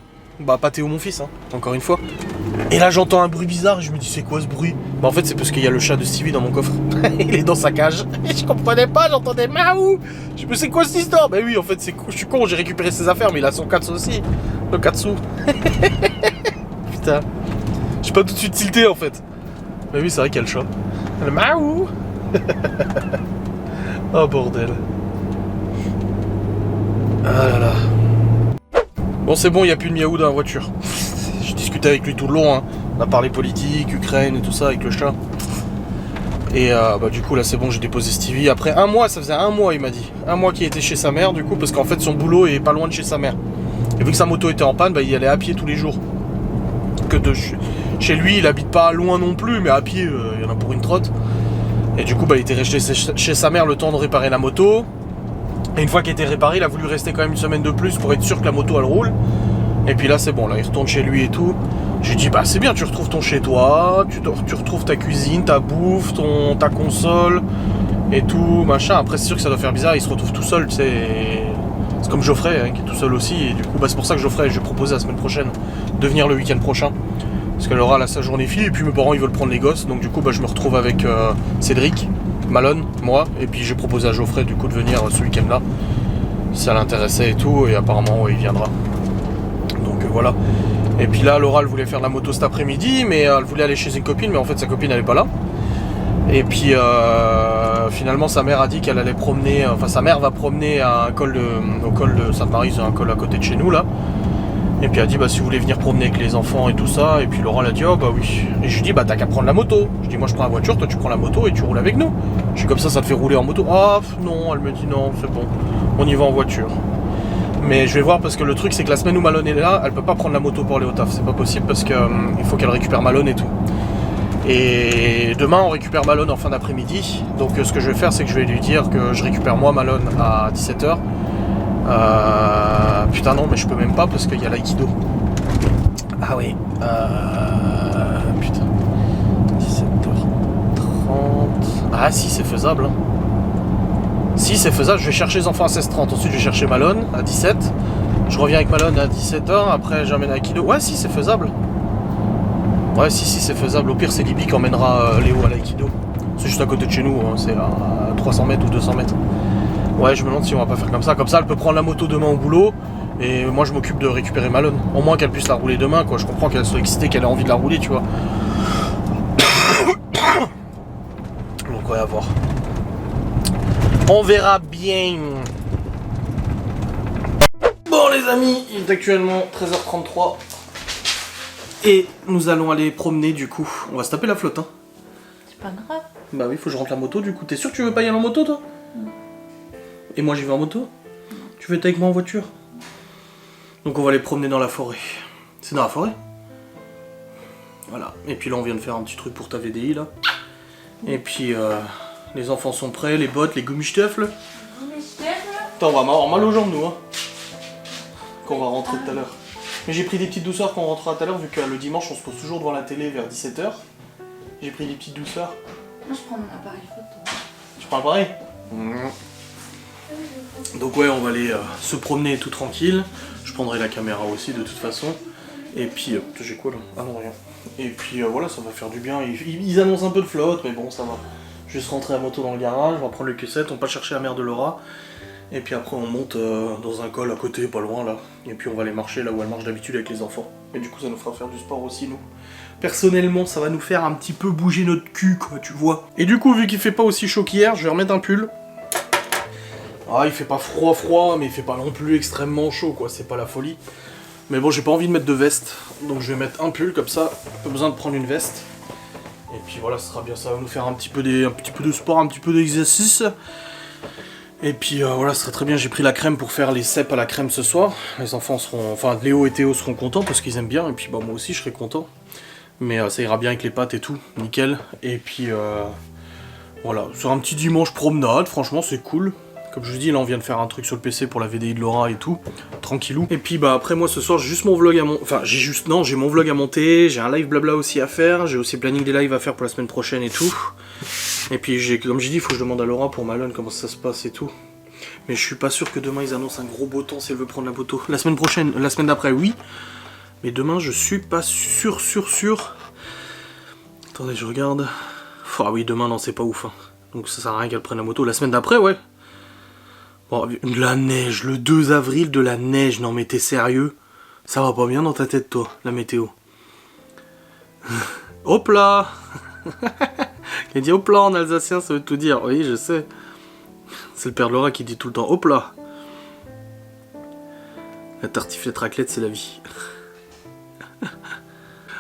Bah pas Théo mon fils, hein, encore une fois. Et là j'entends un bruit bizarre et je me dis c'est quoi ce bruit? Bah en fait c'est parce qu'il y a le chat de Stevie dans mon coffre. Il est dans sa cage. Et je comprenais pas, j'entendais miaou. Je me dis c'est quoi cette histoire? Bah oui en fait je suis con, j'ai récupéré ses affaires mais il a son katsu aussi. Le katsu. Putain. J'ai pas tout de suite tilté en fait. Bah oui c'est vrai qu'il y a le chat. Le miaou. Oh bordel. Ah là là. Bon c'est bon, il n'y a plus de miaou dans la voiture. Je discutais avec lui tout le long, hein. On a parlé politique, Ukraine et tout ça avec le chat. Et bah du coup là c'est bon, j'ai déposé Stevie. Après un mois, ça faisait un mois il m'a dit. Un mois qu'il était chez sa mère du coup, parce qu'en fait son boulot est pas loin de chez sa mère. Et vu que sa moto était en panne, bah il allait à pied tous les jours. Que de chez lui, il habite pas loin non plus, mais à pied, il y en a pour une trotte. Et du coup, bah, il était resté chez sa mère le temps de réparer la moto. Et une fois qu'elle était réparée, il a voulu rester quand même une semaine de plus pour être sûr que la moto elle roule. Et puis là, c'est bon, là, il retourne chez lui et tout. Je lui dis, bah, c'est bien, tu retrouves ton chez toi, tu retrouves ta cuisine, ta bouffe, ta console et tout, machin. Après, c'est sûr que ça doit faire bizarre, il se retrouve tout seul, tu sais. C'est comme Geoffrey, hein, qui est tout seul aussi. Et du coup, bah, c'est pour ça que Geoffrey, je vais proposer la semaine prochaine de venir le week-end prochain. Parce qu'elle aura là sa journée fille et puis mes parents ils veulent prendre les gosses. Donc du coup bah, je me retrouve avec Cédric, Malone, moi. Et puis j'ai proposé à Geoffrey du coup de venir ce week-end là. Si ça l'intéressait et tout. Et apparemment ouais, il viendra. Donc voilà. Et puis là Laura elle voulait faire la moto cet après-midi. Mais elle voulait aller chez une copine. Mais en fait sa copine elle est pas là. Et puis finalement sa mère a dit qu'elle allait promener. Enfin sa mère va promener à au col de Sainte-Marie. C'est un col à côté de chez nous là. Et puis elle a dit bah si vous voulez venir promener avec les enfants et tout ça, et puis Laura elle a dit oh bah oui. Et je lui dis bah t'as qu'à prendre la moto. Je dis moi je prends la voiture, toi tu prends la moto et tu roules avec nous. Je suis comme ça te fait rouler en moto. Ah non, elle me dit non, c'est bon, on y va en voiture. Mais je vais voir parce que le truc c'est que la semaine où Malone est là, elle peut pas prendre la moto pour aller au taf, c'est pas possible parce que il faut qu'elle récupère Malone et tout. Et demain on récupère Malone en fin d'après-midi, donc ce que je vais faire c'est que je vais lui dire que je récupère moi Malone à 17h. Putain non mais je peux même pas parce qu'il y a l'aïkido. Ah oui. Putain. 17h30. Ah si c'est faisable. Hein. Si c'est faisable, je vais chercher les enfants à 16h30. Ensuite je vais chercher Malone à 17h. Je reviens avec Malone à 17h. Après j'emmène l'aïkido. Ouais si c'est faisable. Ouais si c'est faisable. Au pire c'est Libby qui emmènera Léo à l'aïkido. C'est juste à côté de chez nous. Hein. C'est à 300 mètres ou 200 mètres. Ouais, je me demande si on va pas faire comme ça. Comme ça, elle peut prendre la moto demain au boulot. Et moi, je m'occupe de récupérer Malone. Au moins qu'elle puisse la rouler demain, quoi. Je comprends qu'elle soit excitée, qu'elle ait envie de la rouler, tu vois. Donc, ouais, à voir. On verra bien. Bon, les amis, il est actuellement 13h33. Et nous allons aller promener, du coup. On va se taper la flotte, hein. C'est pas grave. Bah oui, faut que je rentre la moto, du coup. T'es sûr que tu veux pas y aller en moto, toi? Et moi j'y vais en moto? Tu veux être avec moi en voiture? Donc on va aller promener dans la forêt. C'est dans la forêt? Voilà. Et puis là on vient de faire un petit truc pour ta VDI là. Et puis les enfants sont prêts, les bottes, les gummistiefles. Attends, on va avoir mal aux jambes nous hein. Quand on va rentrer tout à l'heure. Mais j'ai pris des petites douceurs quand on rentrera tout à l'heure vu que le dimanche on se pose toujours devant la télé vers 17h. J'ai pris des petites douceurs. Moi je prends mon appareil photo. Tu prends l'appareil? Donc ouais on va aller se promener tout tranquille. Je prendrai la caméra aussi de toute façon. Et puis j'ai quoi là? Ah non rien. Et puis voilà ça va faire du bien. Ils annoncent un peu de flotte mais bon ça va. Juste rentrer la moto dans le garage, on va prendre le Q7, on va chercher la mère de Laura. Et puis après on monte dans un col à côté, pas loin là. Et puis on va aller marcher là où elle marche d'habitude avec les enfants. Et du coup ça nous fera faire du sport aussi nous. Personnellement ça va nous faire un petit peu bouger notre cul quoi tu vois. Et du coup vu qu'il fait pas aussi chaud qu'hier, je vais remettre un pull. Ah il fait pas froid mais il fait pas non plus extrêmement chaud quoi, c'est pas la folie. Mais bon j'ai pas envie de mettre de veste, donc je vais mettre un pull comme ça, pas besoin de prendre une veste. Et puis voilà ce sera bien, ça va nous faire un petit peu de sport, un petit peu d'exercice. Et puis voilà ce sera très bien, j'ai pris la crème pour faire les cèpes à la crème ce soir. Les enfants seront, enfin Léo et Théo seront contents parce qu'ils aiment bien, et puis bah moi aussi je serai content. Mais ça ira bien avec les pâtes et tout, nickel. Et puis voilà, sur un petit dimanche promenade, franchement c'est cool. Comme je vous dis, là on vient de faire un truc sur le PC pour la VDI de Laura et tout, tranquillou. Et puis bah après moi ce soir j'ai juste mon vlog à monter, enfin j'ai mon vlog à monter, j'ai un live blabla aussi à faire, j'ai aussi planning des lives à faire pour la semaine prochaine et tout. Et puis comme j'ai dit, il faut que je demande à Laura pour Malone comment ça se passe et tout. Mais je suis pas sûr que demain ils annoncent un gros beau temps si elle veut prendre la moto. La semaine prochaine, la semaine d'après oui. Mais demain je suis pas sûr. Attendez je regarde. Ah oui demain non c'est pas ouf hein. Donc ça sert à rien qu'elle prenne la moto. La semaine d'après ouais. Bon, de la neige, le 2 avril de la neige, non mais t'es sérieux? Ça va pas bien dans ta tête toi, la météo. Hop là. Il dit hop là en alsacien, ça veut tout dire. Oui je sais. C'est le père de Laura qui dit tout le temps hop là. La tartiflette raclette c'est la vie.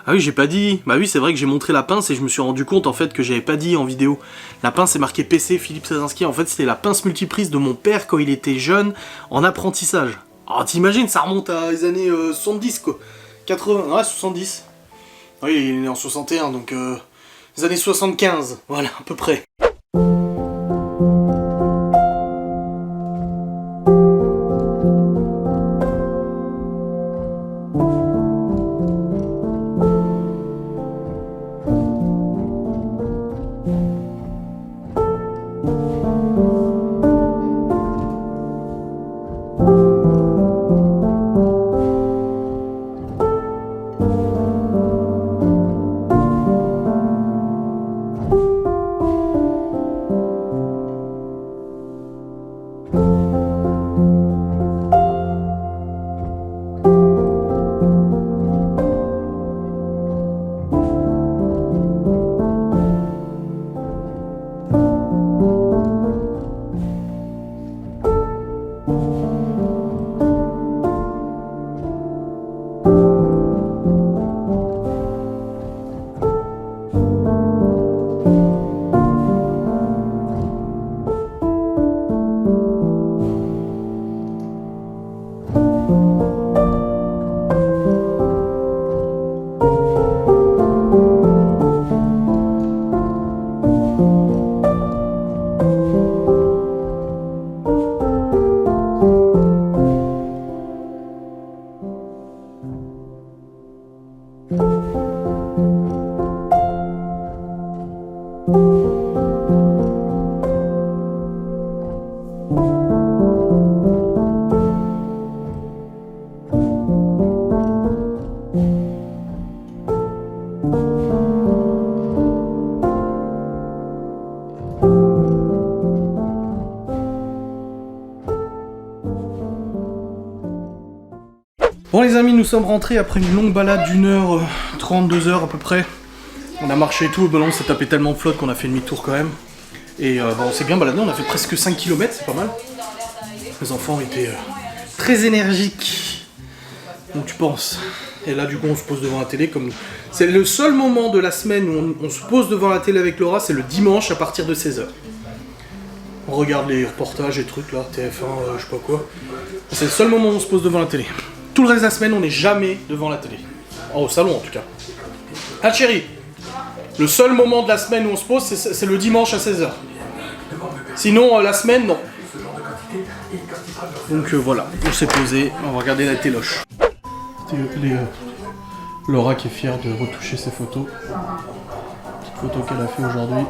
Ah oui, j'ai pas dit. Bah oui, c'est vrai que j'ai montré la pince et je me suis rendu compte en fait que j'avais pas dit en vidéo. La pince est marquée PC Philippe Sazinski. En fait, c'était la pince multiprise de mon père quand il était jeune en apprentissage. Alors t'imagines, ça remonte à les années 70 quoi. 80, ouais 70. Oui, il est né en 61 donc les années 75, voilà à peu près. Bon les amis, nous sommes rentrés après une longue balade d'1h30, 2h à peu près. On a marché et tout, bon, on s'est tapé tellement de flotte qu'on a fait demi-tour quand même. Et bon, on s'est bien baladé, on a fait presque 5 km, c'est pas mal. Les enfants étaient très énergiques. Donc tu penses. Et là du coup on se pose devant la télé comme... C'est le seul moment de la semaine où on se pose devant la télé avec Laura, c'est le dimanche à partir de 16h. On regarde les reportages et trucs là, TF1, je sais pas quoi. C'est le seul moment où on se pose devant la télé. Tout le reste de la semaine, on n'est jamais devant la télé. Oh, au salon en tout cas. Ah chérie, le seul moment de la semaine où on se pose, c'est le dimanche à 16h. Sinon, la semaine, non. Donc voilà, on s'est posé, on va regarder la téloche. C'était Laura qui est fière de retoucher ses photos. Petite photo qu'elle a fait aujourd'hui.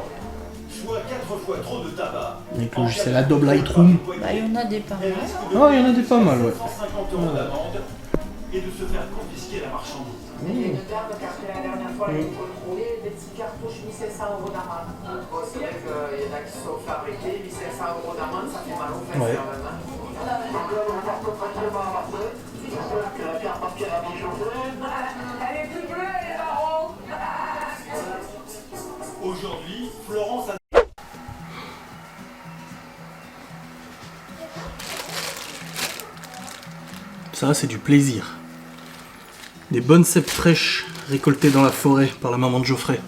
Avec le logiciel Adobe Lightroom. Bah, il y en a des pas mal. Ah, il y en a des pas mal, ouais. Et de se faire confisquer la marchandise. Et une dame, parce que la dernière fois, elle a contrôlé des petits cartouches 1500 € d'amende. Bon, c'est vrai qu'il y en a qui sont fabriqués, 1500 € d'amende, ça fait mal aux fesses quand même. Elle est plus bleue, elle est marron. Aujourd'hui, Florence a... Ça, c'est du plaisir. Des bonnes cèpes fraîches récoltées dans la forêt par la maman de Geoffrey.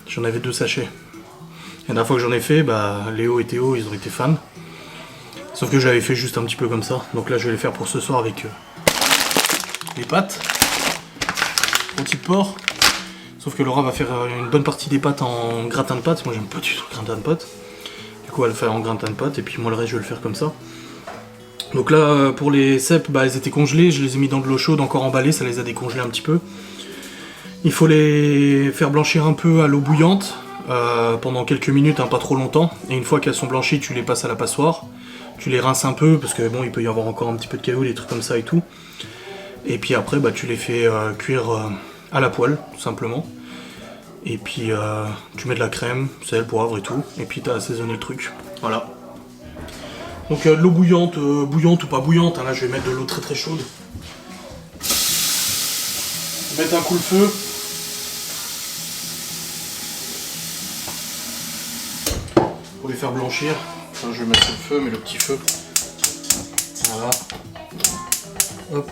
J'en avais 2 sachets. La dernière fois que j'en ai fait, bah, Léo et Théo, ils ont été fans. Sauf que j'avais fait juste un petit peu comme ça. Donc là, je vais les faire pour ce soir avec les pâtes. Rôti de porc. Sauf que Laura va faire une bonne partie des pâtes en gratin de pâtes. Moi, j'aime pas du tout le gratin de pâtes. Du coup, elle va le faire en gratin de pâtes. Et puis moi, le reste, je vais le faire comme ça. Donc là, pour les cèpes, bah, elles étaient congelées, je les ai mis dans de l'eau chaude, encore emballées, ça les a décongelées un petit peu. Il faut les faire blanchir un peu à l'eau bouillante, pendant quelques minutes, hein, pas trop longtemps. Et une fois qu'elles sont blanchies, tu les passes à la passoire. Tu les rinces un peu, parce que bon, il peut y avoir encore un petit peu de cailloux, des trucs comme ça et tout. Et puis après, bah, tu les fais cuire à la poêle, tout simplement. Et puis tu mets de la crème, sel, poivre et tout. Et puis tu as assaisonné le truc. Voilà. Donc de l'eau bouillante, bouillante ou pas bouillante, hein, là je vais mettre de l'eau très très chaude. Mettre un coup le feu. Pour les faire blanchir. Enfin, je vais mettre le feu, mais le petit feu. Voilà. Hop.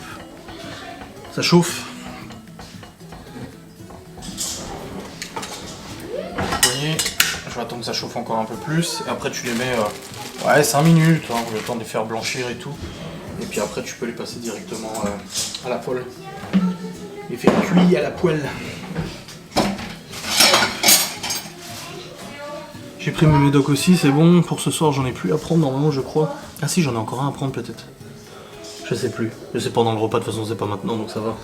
Ça chauffe. Vous voyez, je vais attendre que ça chauffe encore un peu plus. Et après tu les mets... ouais, 5 minutes, hein, le temps de les faire blanchir et tout. Et puis après, tu peux les passer directement à la poêle. Les faire cuire à la poêle. J'ai pris mes médocs aussi, c'est bon. Pour ce soir, j'en ai plus à prendre normalement, je crois. Ah si, j'en ai encore un à prendre peut-être. Je sais plus. Je sais pendant le repas, de toute façon, c'est pas maintenant, donc ça va.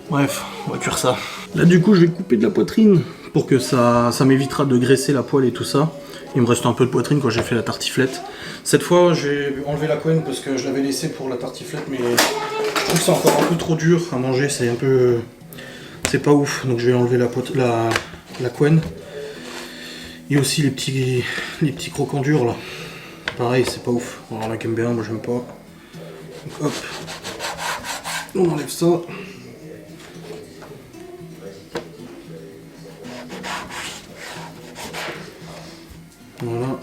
Bref, on va cuire ça. Là, du coup, je vais couper de la poitrine pour que ça m'évitera de graisser la poêle et tout ça. Il me reste un peu de poitrine quand j'ai fait la tartiflette. Cette fois, j'ai enlevé la couenne parce que je l'avais laissée pour la tartiflette, mais je trouve que c'est encore un peu trop dur à manger, c'est un peu... c'est pas ouf, donc je vais enlever la couenne. Et aussi les petits croquants durs là. Pareil, c'est pas ouf. Alors, il y en a qui aiment bien, moi j'aime pas. Donc hop, on enlève ça. Voilà.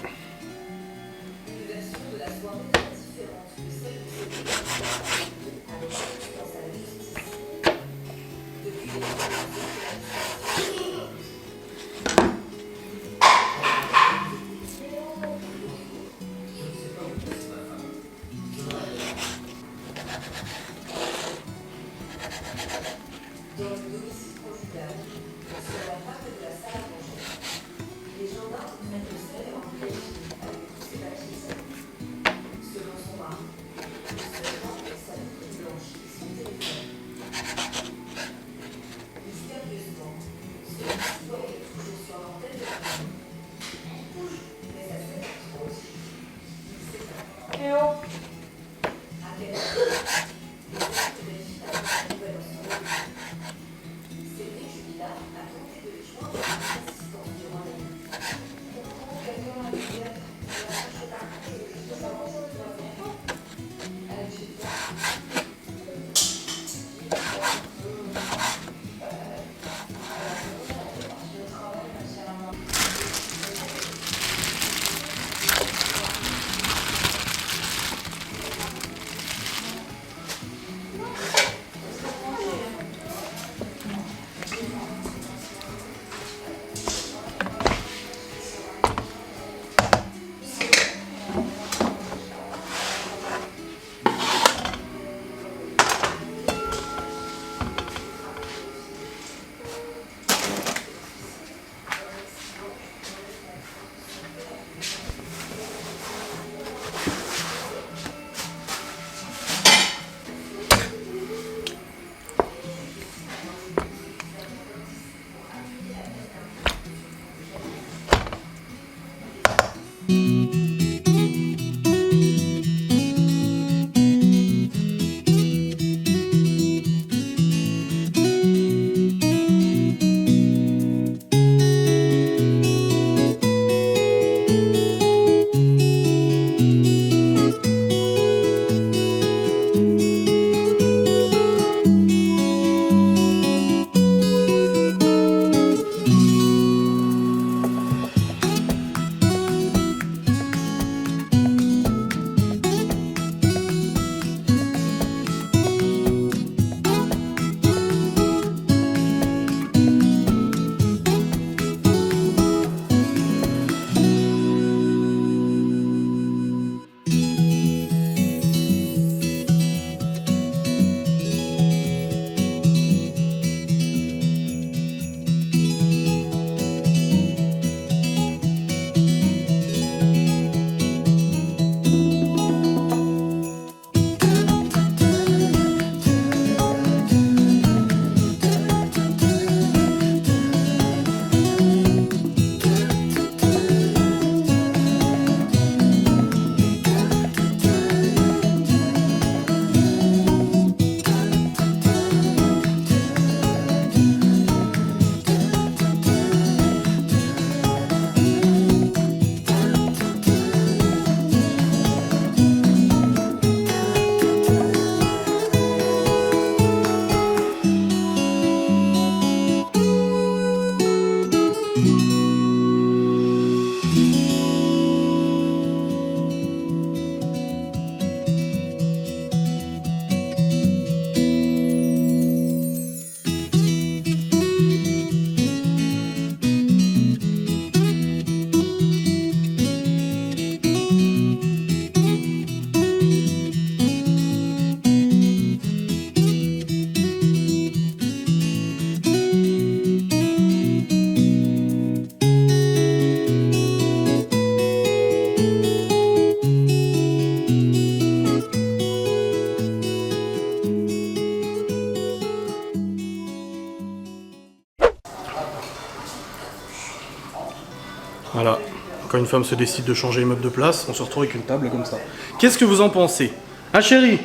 Voilà, quand une femme se décide de changer les meubles de place, on se retrouve avec une table comme ça. Qu'est-ce que vous en pensez? Ah chérie,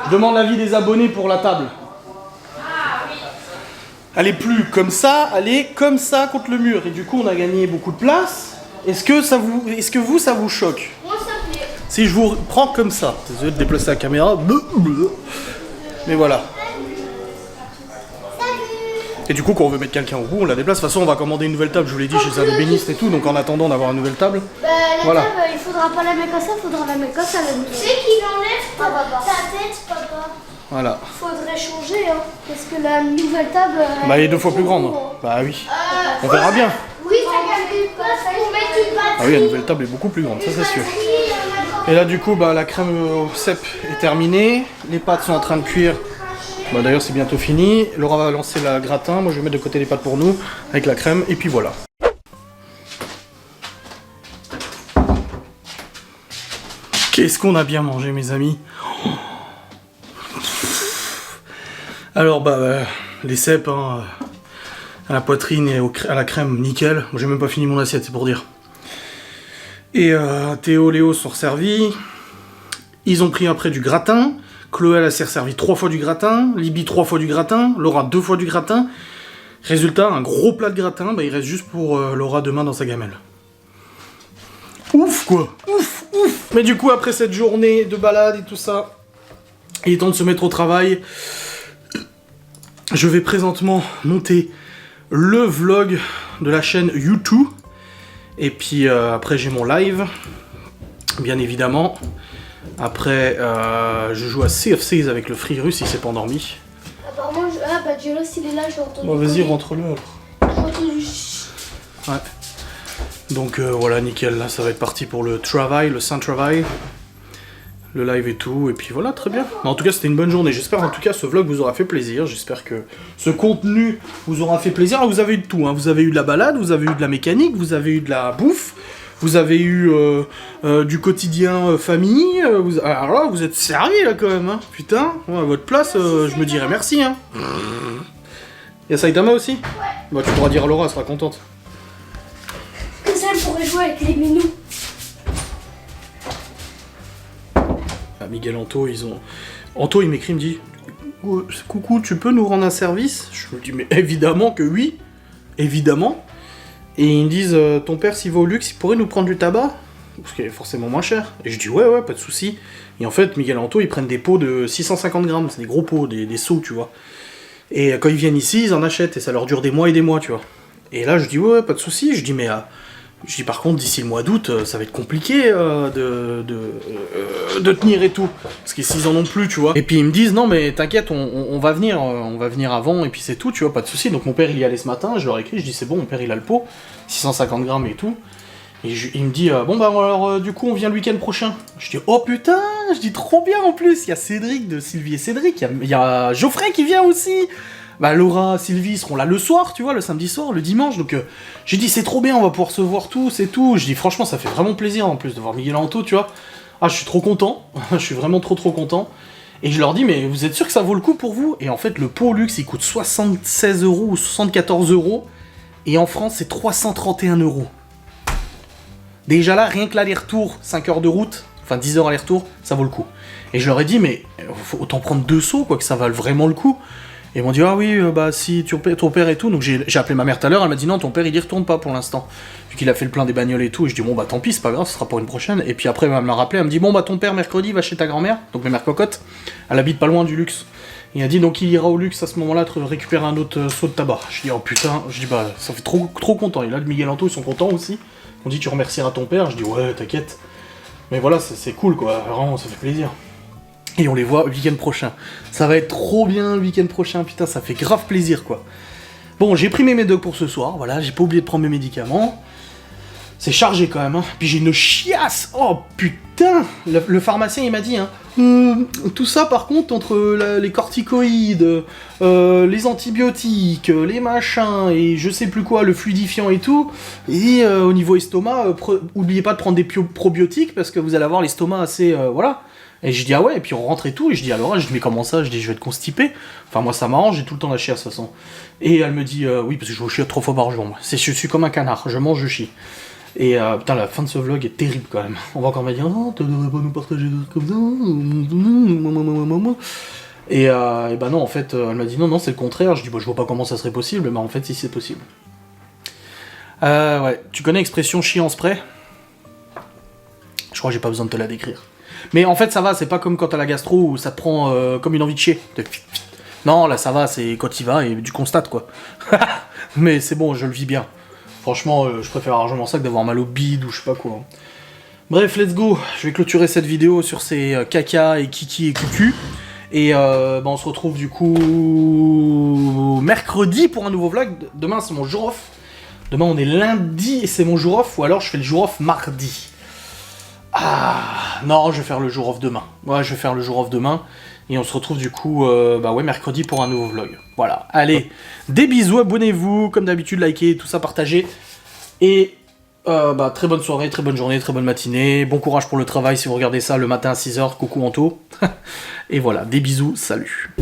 je demande l'avis des abonnés pour la table. Elle est plus comme ça, elle est comme ça contre le mur. Et du coup, on a gagné beaucoup de place. Est-ce que ça vous choque? Moi, ça me plaît. Si je vous prends comme ça, désolé de déplacer la caméra. Mais voilà. Et du coup, quand on veut mettre quelqu'un au bout, on la déplace. De toute façon, on va commander une nouvelle table, je vous l'ai dit, chez un ébéniste et tout. Donc en attendant d'avoir une nouvelle table. Bah, la Voilà. table, il faudra pas la mettre comme ça, il faudra la mettre comme ça. Tu sais qu'il enlève ta tête, papa. Voilà. Faudrait changer, hein. Parce que la nouvelle table. Bah, elle est 2 fois plus grande. Bah oui. On verra bien. Oui, ça gagne une place pour mettre une batterie. Ah oui, la nouvelle table est beaucoup plus grande, ça c'est sûr. Et là, du coup, bah, la crème au cèpe est terminée. Les pâtes sont en train de cuire. Bah, d'ailleurs, c'est bientôt fini. Laura va lancer la gratin. Moi, je vais mettre de côté les pâtes pour nous, avec la crème. Et puis voilà. Qu'est-ce qu'on a bien mangé, mes amis. Alors, bah, les cèpes, hein, à la poitrine et à la crème, nickel. J'ai même pas fini mon assiette, c'est pour dire. Et Théo, Léo sont servis. Ils ont pris après du gratin. Chloé, elle s'est servi 3 fois du gratin. Libby, 3 fois du gratin. Laura, 2 fois du gratin. Résultat, un gros plat de gratin. Bah, il reste juste pour Laura demain dans sa gamelle. Ouf, quoi. Ouf, ouf. Mais du coup, après cette journée de balade et tout ça, il est temps de se mettre au travail. Je vais présentement monter le vlog de la chaîne YouTube. Et puis après j'ai mon live, bien évidemment. Après je joue à Sea of Thieves avec le Free Russe, il s'est pas endormi. Apparemment, bah Jolos il est là, j'ai entendu. Bon vas-y, rentre-le alors. J'ai entendu. Ouais. Donc voilà, nickel, là ça va être parti pour le travail, le saint travail. Le live et tout, et puis voilà, très bien. Mais en tout cas, c'était une bonne journée. J'espère en tout cas ce vlog vous aura fait plaisir. J'espère que ce contenu vous aura fait plaisir. Alors, vous avez eu de tout, hein. Vous avez eu de la balade, vous avez eu de la mécanique, vous avez eu de la bouffe, vous avez eu du quotidien famille. Alors là, vous êtes servis là quand même, hein. Putain, ouais, à votre place, je me dirais merci, hein. Y'a Saitama aussi? Bah tu pourras dire à Laura, elle sera contente. Que ça, elle pourrait jouer avec les minous. Miguel Anto, Anto, il m'écrit, il me dit « Coucou, tu peux nous rendre un service ?» Je me dis « Mais évidemment que oui, évidemment !» Et ils me disent « Ton père, s'il va au luxe, il pourrait nous prendre du tabac ?» Parce qu'il est forcément moins cher. Et je dis « Ouais, pas de souci. » Et en fait, Miguel Anto, ils prennent des pots de 650 grammes, c'est des gros pots, des seaux, tu vois. Et quand ils viennent ici, ils en achètent, et ça leur dure des mois et des mois, tu vois. Et là, je dis « Ouais, pas de souci. » Je dis « Mais... Je dis par contre d'ici le mois d'août, ça va être compliqué de tenir et tout. Parce que s'ils en ont plus, tu vois. Et puis ils me disent non mais t'inquiète, on va venir avant et puis c'est tout, tu vois, pas de souci. Donc mon père il y allait ce matin, je leur ai écrit, je dis c'est bon, mon père il a le pot, 650 grammes et tout. Et il me dit bon bah alors du coup on vient le week-end prochain. Je dis oh putain, je dis trop bien en plus, il y a Cédric de Sylvie et Cédric, il y a Geoffrey qui vient aussi. Bah Laura, Sylvie seront là le soir, tu vois, le samedi soir, le dimanche, donc j'ai dit c'est trop bien, on va pouvoir se voir tous et tout. Je dis franchement ça fait vraiment plaisir en plus de voir Miguel Anto, tu vois. Ah je suis trop content, je suis vraiment trop content. Et je leur dis mais vous êtes sûr que ça vaut le coup pour vous? Et en fait le pot luxe il coûte 76 € ou 74 €, et en France c'est 331 €. Déjà là, rien que l'aller-retour, 5 heures de route, enfin 10 heures aller-retour, ça vaut le coup. Et je leur ai dit mais faut autant prendre 2 seaux quoi, que ça vale vraiment le coup. Et ils m'ont dit, ah oui, bah si ton père et tout, donc j'ai appelé ma mère tout à l'heure, elle m'a dit non, ton père il y retourne pas pour l'instant, vu qu'il a fait le plein des bagnoles et tout, et je dis bon bah tant pis, c'est pas grave, ce sera pour une prochaine, et puis après elle m'a rappelé, elle me dit bon bah ton père mercredi va chez ta grand-mère, donc ma mère cocotte, elle habite pas loin du luxe, et elle a dit donc il ira au luxe à ce moment-là récupérer un autre seau de tabac. Je dis oh putain, je dis bah ça fait trop content, et là le Miguel Anto ils sont contents aussi, on dit tu remercieras ton père, je dis ouais t'inquiète, mais voilà c'est cool quoi, vraiment ça fait plaisir. Et on les voit le week-end prochain. Ça va être trop bien le week-end prochain, putain, ça fait grave plaisir, quoi. Bon, j'ai pris mes médocs pour ce soir, voilà, j'ai pas oublié de prendre mes médicaments. C'est chargé quand même, hein. Puis j'ai une chiasse. Oh putain. Le pharmacien, il m'a dit, hein. Tout ça, par contre, entre les corticoïdes, les antibiotiques, les machins, et je sais plus quoi, le fluidifiant et tout, et au niveau estomac, oubliez pas de prendre des probiotiques, parce que vous allez avoir l'estomac assez... voilà. Et je dis ah ouais, et puis on rentre et tout, et je dis alors, je dis mais comment ça? Je dis je vais être constipé. Enfin moi ça m'arrange, j'ai tout le temps la chiasse de toute façon. Et elle me dit oui parce que je chie 3 fois par jour moi. Je suis comme un canard, je mange, je chie. Et putain la fin de ce vlog est terrible quand même. On va encore me dire non, tu devrais pas nous partager des trucs comme ça. Et bah non en fait elle m'a dit non c'est le contraire. Je dis bah je vois pas comment ça serait possible, mais en fait si c'est possible. Ouais, tu connais l'expression chier en spray? Je crois que j'ai pas besoin de te la décrire. Mais en fait ça va, c'est pas comme quand t'as la gastro où ça te prend comme une envie de chier. Non là ça va, c'est quand il va et tu constates quoi. Mais c'est bon, je le vis bien. Franchement je préfère largement ça que d'avoir mal au bide ou je sais pas quoi. Bref, let's go, je vais clôturer cette vidéo sur ces caca et kiki et cucu. Et bah, on se retrouve du coup mercredi pour un nouveau vlog. Demain c'est mon jour off. Demain on est lundi et c'est mon jour off, ou alors je fais le jour off mardi. Ah non, je vais faire le jour off demain. Ouais, je vais faire le jour off demain. Et on se retrouve du coup bah ouais, mercredi pour un nouveau vlog. Voilà, allez, des bisous, abonnez-vous, comme d'habitude, likez, tout ça, partagez. Et bah très bonne soirée, très bonne journée, très bonne matinée. Bon courage pour le travail si vous regardez ça le matin à 6 h, coucou Anto. Et voilà, des bisous, salut.